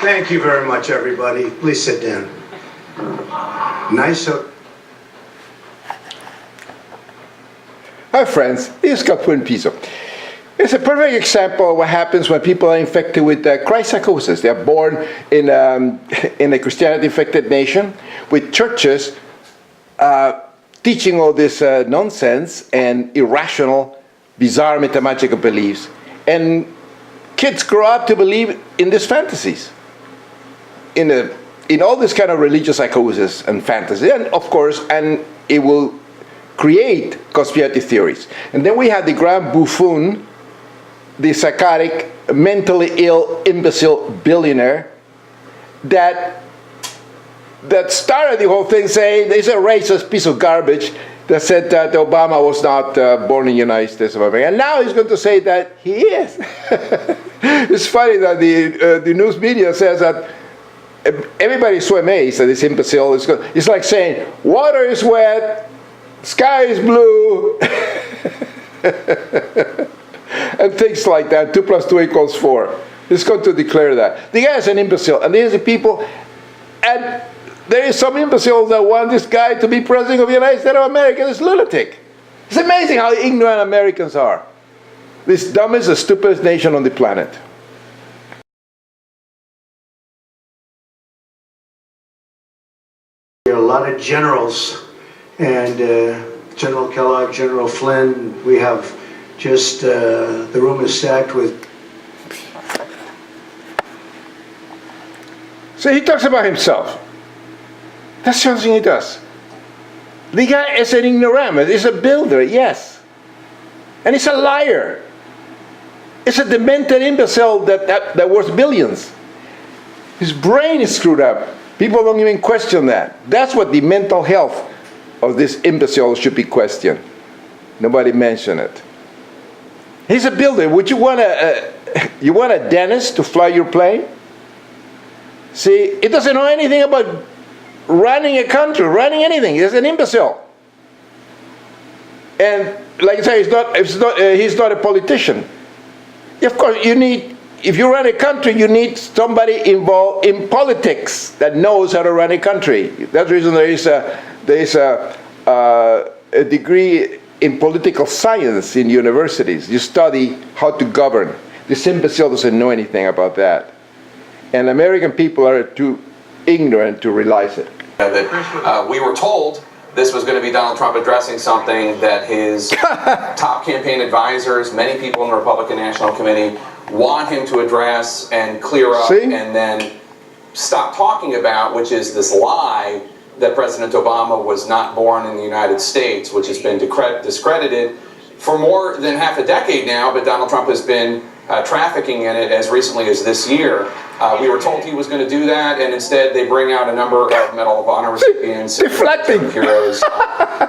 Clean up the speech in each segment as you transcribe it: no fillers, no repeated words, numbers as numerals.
Thank you very much, everybody. Please sit down. Nice. Hi, friends. This is Capuen Piso. It's a perfect example of what happens when people are infected with Christ psychosis. They are born in a Christianity-infected nation with churches teaching all this nonsense and irrational, bizarre mathematical beliefs. And kids grow up to believe in these fantasies, in all this kind of religious psychosis and fantasy, and of course, and it will create conspiracy theories. And then we have the grand buffoon, the psychotic, mentally ill, imbecile billionaire that started the whole thing saying there's a racist piece of garbage that said that Obama was not born in the United States of America. And now he's going to say that he is. It's funny that the news media says that everybody's so amazed that this imbecile is good. It's like saying, water is wet, sky is blue, and things like that. 2 + 2 = 4. He's going to declare that. The guy is an imbecile, and these are the people, and there is some imbeciles that want this guy to be president of the United States of America. This lunatic. It's amazing how ignorant Americans are. This dumbest and stupidest nation on the planet. A lot of generals, and General Kellogg, General Flynn. We have just, the room is stacked with. So he talks about himself. That's something he does. The guy is an ignoramus. He's a builder, yes. And he's a liar. It's a demented imbecile that worth billions. His brain is screwed up. People don't even question that. That's what the mental health of this imbecile should be questioned. Nobody mentioned it. He's a builder. Would you want a dentist to fly your plane? See, he doesn't know anything about running a country, running anything. He's an imbecile. And like I say, he's not a politician. Of course, if you run a country, you need somebody involved in politics that knows how to run a country. That's the reason there is a degree in political science in universities. You study how to govern. This imbecile doesn't know anything about that. And American people are too ignorant to realize it. We were told this was going to be Donald Trump addressing something that his top campaign advisors, many people in the Republican National Committee, want him to address and clear up and then stop talking about, which is this lie that President Obama was not born in the United States, which has been discredited for more than half a decade now, but Donald Trump has been trafficking in it as recently as this year. We were told he was going to do that, and instead they bring out a number of Medal of Honor recipients and heroes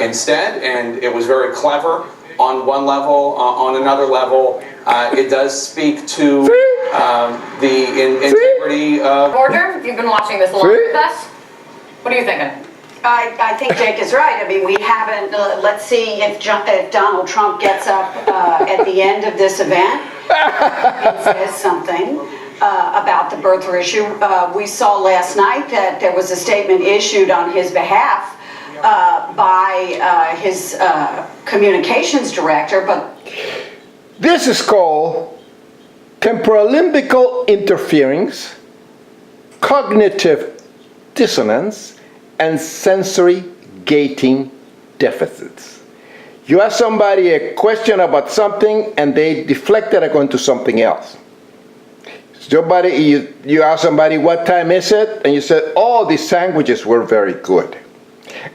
instead, and it was very clever on one level. On another level, it does speak to the integrity of... Order, you've been watching this along with us. What are you thinking? I think Jake is right. I mean, we haven't, let's see if Donald Trump gets up at the end of this event and says something about the birther issue. We saw last night that there was a statement issued on his behalf by his communications director, but... This is called temporalimbical interference, cognitive dissonance, and sensory gating deficits. You ask somebody a question about something and they deflect it onto something else. You ask somebody, what time is it? And you said, oh, the sandwiches were very good.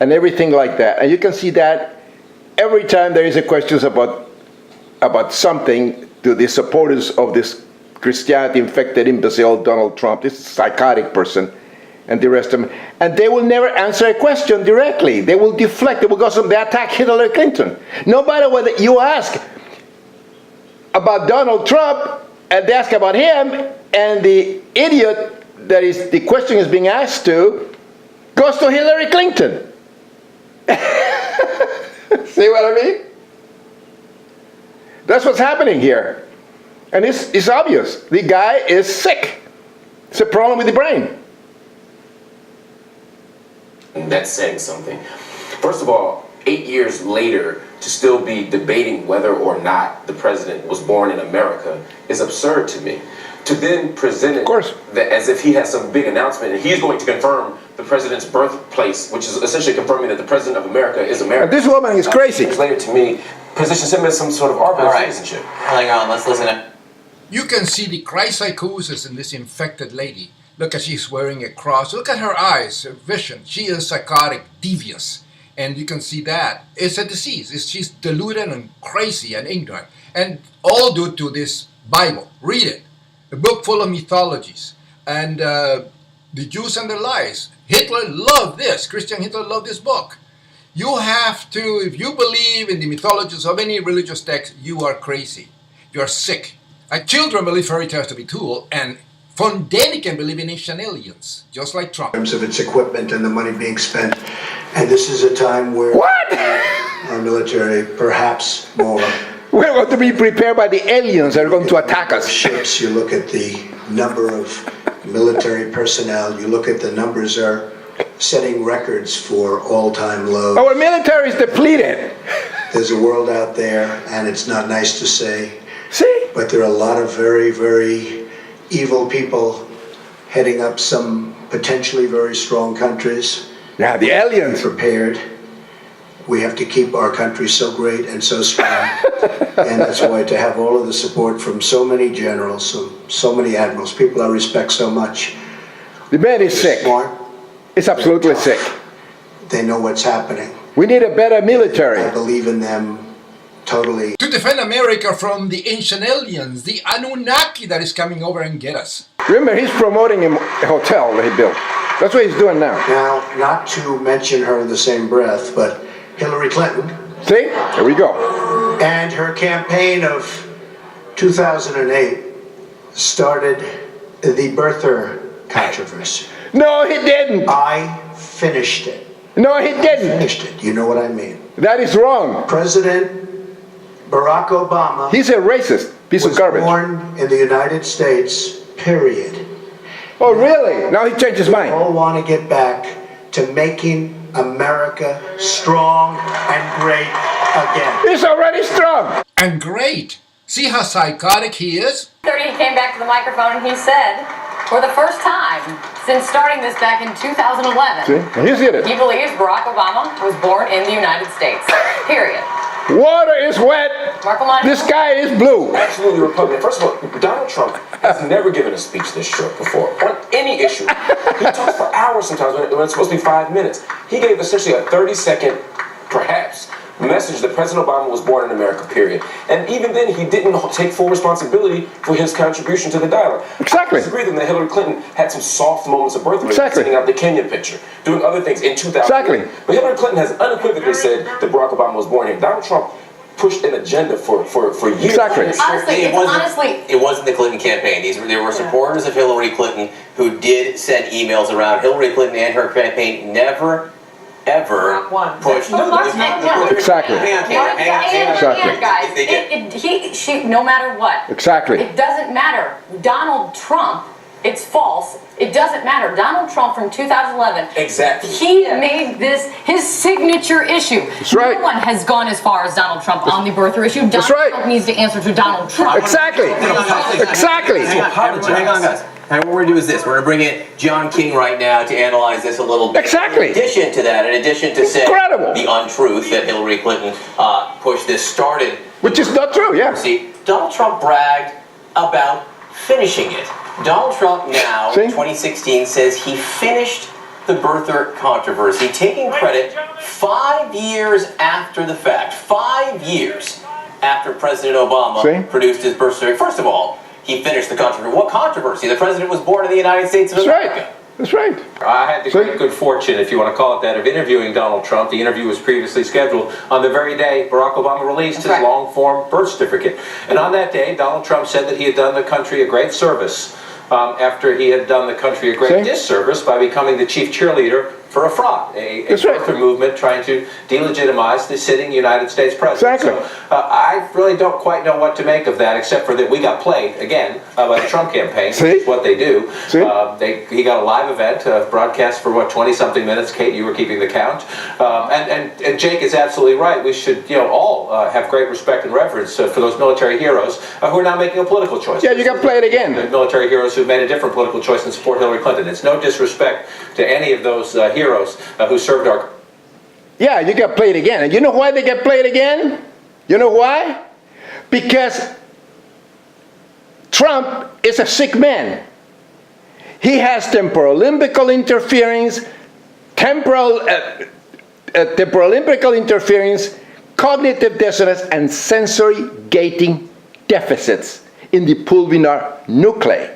And everything like that. And you can see that every time there is a question about something to the supporters of this Christianity-infected imbecile Donald Trump, this psychotic person, and the rest of them, and they will never answer a question directly. They will deflect. They will go they attack Hillary Clinton. No matter what you ask about Donald Trump, and they ask about him, and the idiot that is the question is being asked to goes to Hillary Clinton. See what I mean? That's what's happening here, and it's obvious. The guy is sick. It's a problem with the brain. That's saying something. First of all, 8 years later, to still be debating whether or not the president was born in America is absurd to me. To then present it as if he has some big announcement and he's going to confirm the president's birthplace, which is essentially confirming that the president of America is American. This woman is crazy. Later to me, positions him as some sort of arbiter of citizenship. Hang on, let's listen to. You can see the psychosis in this infected lady. Look at she's wearing a cross. Look at her eyes, her vision. She is psychotic, devious. And you can see that. It's a disease. She's deluded and crazy and ignorant. And all due to this Bible. Read it. A book full of mythologies. And the Jews and their lies. Hitler loved this. Christian Hitler loved this book. You have to, if you believe in the mythologies of any religious text, you are crazy. You are sick. Children believe fairy tales to be true, and von Däniken believe in ancient aliens, just like Trump. In terms of its equipment and the money being spent. And this is a time where our military, perhaps more. We're going to be prepared by the aliens that are going to attack us. Ships, you look at the number of military personnel, you look at the numbers are setting records for all-time lows. Our military is depleted. There's a world out there, and it's not nice to say, See? but there are a lot of very, very evil people heading up some potentially very strong countries. Yeah, the aliens. Prepared. We have to keep our country so great and so strong. And that's why to have all of the support from so many generals, so many admirals, people I respect so much. The man is sick. Smart. It's absolutely sick. They know what's happening. We need a better military. I believe in them totally. To defend America from the ancient aliens, the Anunnaki that is coming over and get us. Remember, he's promoting a hotel that he built. That's what he's doing now. Now, not to mention her in the same breath, but Hillary Clinton. See? There we go. And her campaign of 2008 started the birther controversy. No, he didn't. I finished it. No, he didn't. Finished it. You know what I mean. That is wrong. President Barack Obama. He's a racist piece of garbage. Was born in the United States, period. Oh, really? Now he changed his mind. We all want to get back to making America strong and great again. He's already strong. And great. See how psychotic he is? 30, he came back to the microphone and he said, for the first time since starting this back in 2011, See? He's it. he believes Barack Obama was born in the United States. Period. Water is wet. The sky is blue. Absolutely Republican. First of all, Donald Trump has never given a speech this short before on any issue. He talks for hours sometimes when it's supposed to be 5 minutes. He gave essentially a 30-second, perhaps, message that President Obama was born in America, period. And even then, he didn't take full responsibility for his contribution to the dialogue. Exactly. I disagree with him that Hillary Clinton had some soft moments of birth, sending out the Kenya picture, doing other things in 2000. Exactly. But Hillary Clinton has unequivocally said that Barack Obama was born here. Donald Trump pushed an agenda for years. Exactly. Honestly, It wasn't the Clinton campaign. There were supporters of Hillary Clinton who did send emails around. Hillary Clinton and her campaign never, ever pushed. Exactly. Exactly. No matter what. Exactly. It doesn't matter. Donald Trump, it's false. It doesn't matter. Donald Trump from 2011. Exactly. He made this his signature issue. That's right. No one has gone as far as Donald Trump on the birther issue. Donald Trump needs to answer to Donald Trump. Exactly. Exactly. Hang on, guys. And what we're going to do is this. We're going to bring in John King right now to analyze this a little bit. Exactly. In addition to that, in addition to saying the untruth that Hillary Clinton pushed this started. Which is not true, yeah. See, Donald Trump bragged about finishing it. Donald Trump now, in 2016, says he finished the birther controversy, taking credit 5 years after the fact. 5 years after President Obama produced his birth certificate. First of all, he finished the controversy. What controversy? The president was born in the United States of America. That's right. I had the great good fortune, if you want to call it that, of interviewing Donald Trump. The interview was previously scheduled on the very day Barack Obama released his long-form birth certificate. And on that day, Donald Trump said that he had done the country a great service after he had done the country a great disservice by becoming the chief cheerleader for a fraud, a That's right. birther movement trying to delegitimize the sitting United States president. Exactly. So I really don't quite know what to make of that, except for that we got played again by the Trump campaign, See? which is what they do. See? He got a live event broadcast for what, 20-something minutes. Kate, you were keeping the count. And Jake is absolutely right. We should, all have great respect and reverence for those military heroes who are now making a political choice. Yeah, you can play it again. The military heroes who made a different political choice and support Hillary Clinton. It's no disrespect to any of those heroes who served our. Yeah, you get played again. And you know why they get played again? You know why? Because Trump is a sick man. He has temporal-limbical interference, temporal-limbical interference, cognitive dissonance, and sensory gating deficits in the pulvinar nuclei.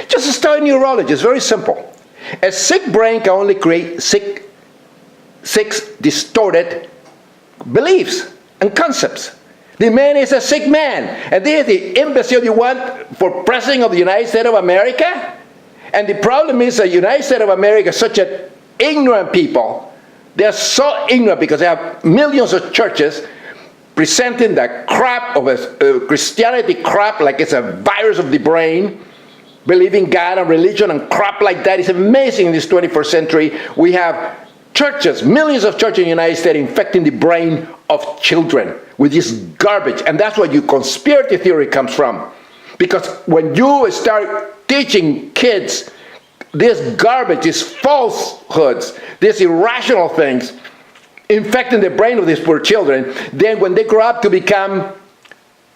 Just a study neurology. It's very simple. A sick brain can only create six distorted beliefs and concepts. The man is a sick man, and this is the imbecile you want for president of the United States of America? And the problem is the United States of America is such an ignorant people. They're so ignorant because they have millions of churches presenting the crap of Christianity crap like it's a virus of the brain, believing God and religion and crap like that. It's amazing in this 21st century. We have churches, millions of churches in the United States infecting the brain of children with this garbage. And that's where your conspiracy theory comes from. Because when you start teaching kids this garbage, these falsehoods, these irrational things, infecting the brain of these poor children, then when they grow up to become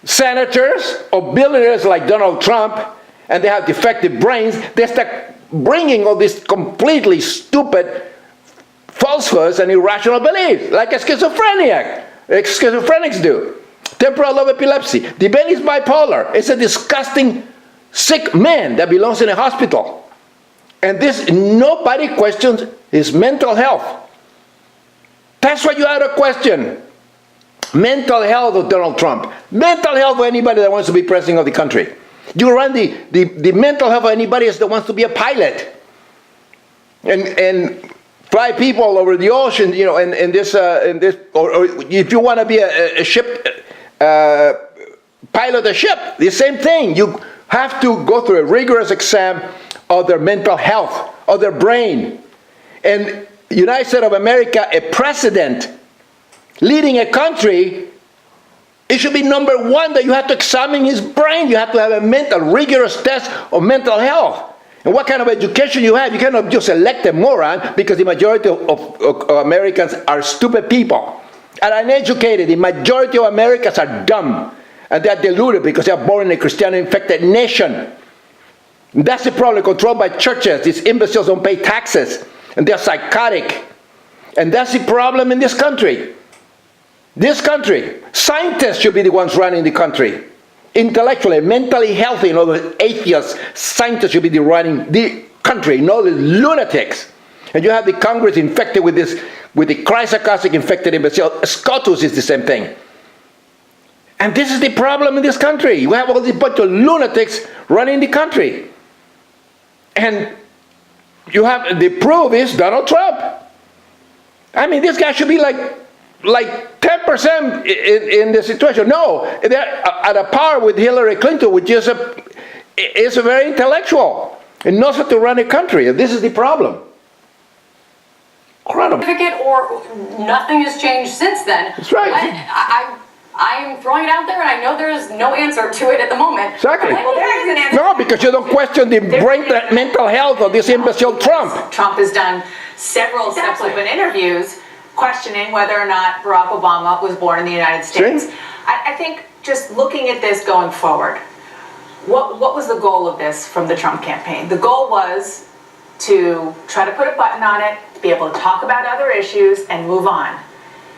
senators or billionaires like Donald Trump, and they have defective brains, they start bringing all these completely stupid falsehoods and irrational beliefs, like a schizophrenics do. Temporal lobe epilepsy. The man is bipolar. It's a disgusting, sick man that belongs in a hospital. And this, nobody questions his mental health. That's what you have to question. Mental health of Donald Trump. Mental health of anybody that wants to be president of the country. You run the mental health of anybody that wants to be a pilot. And fly people over the ocean, or if you want to be a ship, pilot a ship, the same thing. You have to go through a rigorous exam of their mental health, of their brain. And United States of America, a president leading a country, it should be number one that you have to examine his brain. You have to have a rigorous test of mental health. And what kind of education you have. You cannot just elect a moron because the majority of Americans are stupid people. And uneducated. The majority of Americans are dumb. And they are deluded because they are born in a Christian-infected nation. And that's the problem, controlled by churches. These imbeciles don't pay taxes. And they're psychotic. And that's the problem in this country. This country. Scientists should be the ones running the country. Intellectually, mentally healthy, atheists, scientists should be running the country, not the lunatics. And you have the Congress infected with the Psychosis infected imbecile. Psychosis is the same thing. And this is the problem in this country. You have all this bunch of lunatics running the country. And you have, the proof is Donald Trump. I mean, this guy should be like 10% in the situation. No, they're at a par with Hillary Clinton, which is a very intellectual and knows how to run a country. And this is the problem. Incredible. Or nothing has changed since then. That's right. I'm throwing it out there, and I know there's no answer to it at the moment. Exactly. Well, there is an answer. No, because you don't question the mental health of this imbecile Trump. Trump has done several subsequent interviews questioning whether or not Barack Obama was born in the United States. See? I think just looking at this going forward, what was the goal of this from the Trump campaign? The goal was to try to put a button on it, to be able to talk about other issues and move on.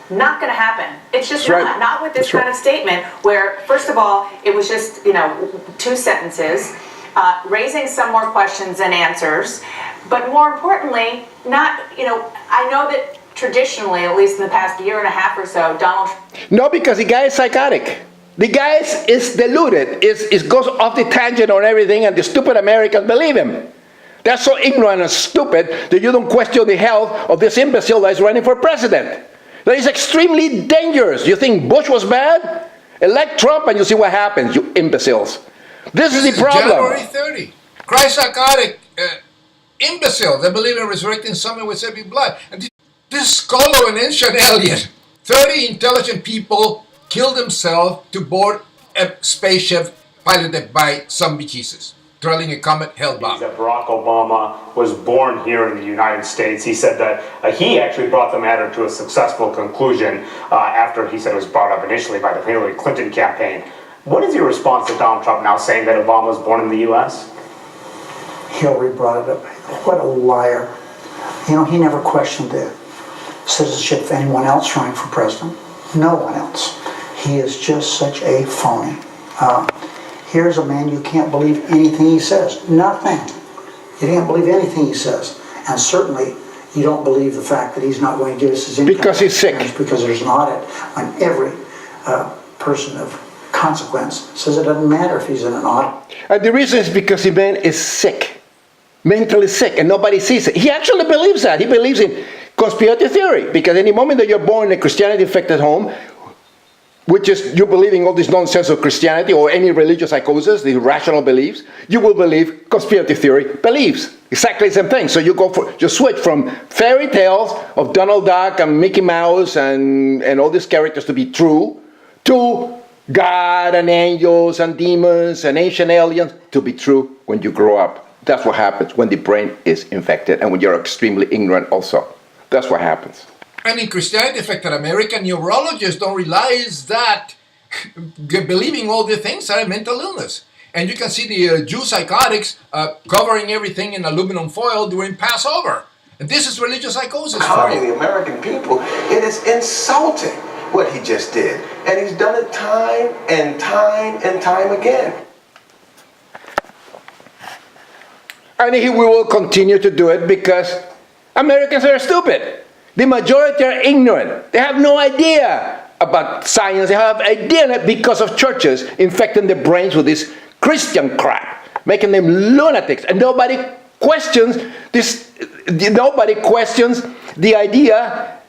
Not going to happen. It's just not with this kind of statement where, first of all, it was just, 2 sentences, raising some more questions and answers, but more importantly, not, I know that traditionally, at least in the past year and a half or so, Donald... No, because the guy is psychotic. The guy is deluded. It goes off the tangent on everything, and the stupid Americans believe him. They're so ignorant and stupid that you don't question the health of this imbecile that is running for president. That is extremely dangerous. You think Bush was bad? Elect Trump and you see what happens, you imbeciles. This is the problem. January 30. Christ-psychotic imbecile that believe in resurrecting someone with every blood. And this scholar and ancient alien, 30 intelligent people killed themselves to board a spaceship piloted by zombie Jesus, trailing a comet hellbound. That Barack Obama was born here in the United States. He said that he actually brought the matter to a successful conclusion after he said it was brought up initially by the Hillary Clinton campaign. What is your response to Donald Trump now saying that Obama was born in the U.S.? Hillary brought it up. What a liar. You know, he never questioned the citizenship of anyone else running for president. No one else. He is just such a phony. Here's a man you can't believe anything he says. Nothing. You can't believe anything he says. And certainly you don't believe the fact that he's not going to give us his income. Because he's sick. Because there's an audit on every person of consequence. Says it doesn't matter if he's in an audit. And the reason is because the man is sick. Mentally sick, and nobody sees it. He actually believes that. He believes in conspiracy theory, because any moment that you're born in a Christianity-infected home, which is you believing all this nonsense of Christianity or any religious psychosis, the irrational beliefs, you will believe conspiracy theory beliefs. Exactly the same thing. So you switch from fairy tales of Donald Duck and Mickey Mouse and all these characters to be true, to God and angels and demons and ancient aliens to be true when you grow up. That's what happens when the brain is infected and when you're extremely ignorant also. That's what happens. And in Christianity-affected American neurologists don't realize that believing all these things are a mental illness. And you can see the Jew psychotics covering everything in aluminum foil during Passover. And this is religious psychosis for you. The American people, it is insulting what he just did. And he's done it time and time and time again. And we will continue to do it because Americans are stupid. The majority are ignorant. They have no idea about science. They have idea because of churches infecting their brains with this Christian crap, making them lunatics. And nobody questions this. Nobody questions the idea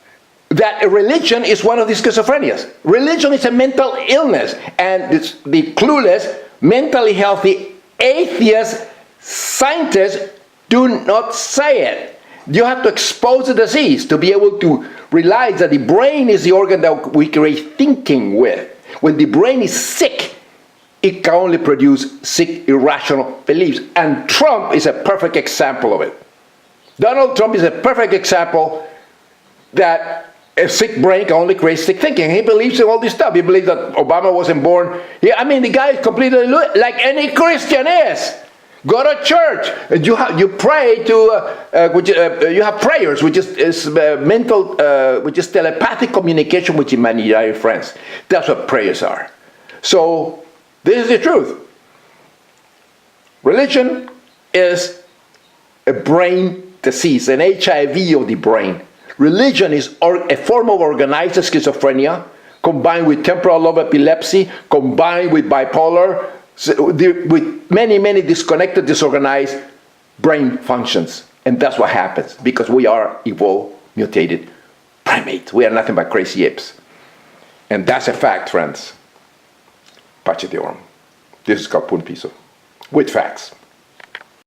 that a religion is one of these schizophrenias. Religion is a mental illness, and the clueless, mentally healthy atheists, scientists do not say it. You have to expose the disease to be able to realize that the brain is the organ that we create thinking with. When the brain is sick, it can only produce sick, irrational beliefs. And Trump is a perfect example of it. Donald Trump is a perfect example that a sick brain can only create sick thinking. He believes in all this stuff. He believes that Obama wasn't born. Yeah, I mean, the guy is completely like any Christian is. Go to church. You pray to. You have prayers, which is mental, which is telepathic communication with imaginary friends. That's what prayers are. So this is the truth. Religion is a brain disease, an HIV of the brain. Religion is a form of organized schizophrenia, combined with temporal lobe epilepsy, combined with bipolar, with many disconnected, disorganized brain functions. And that's what happens, because we are evolved, mutated primates. We are nothing but crazy apes. And that's a fact, friends. Pace de Orum. This is called Punto Piso. With facts.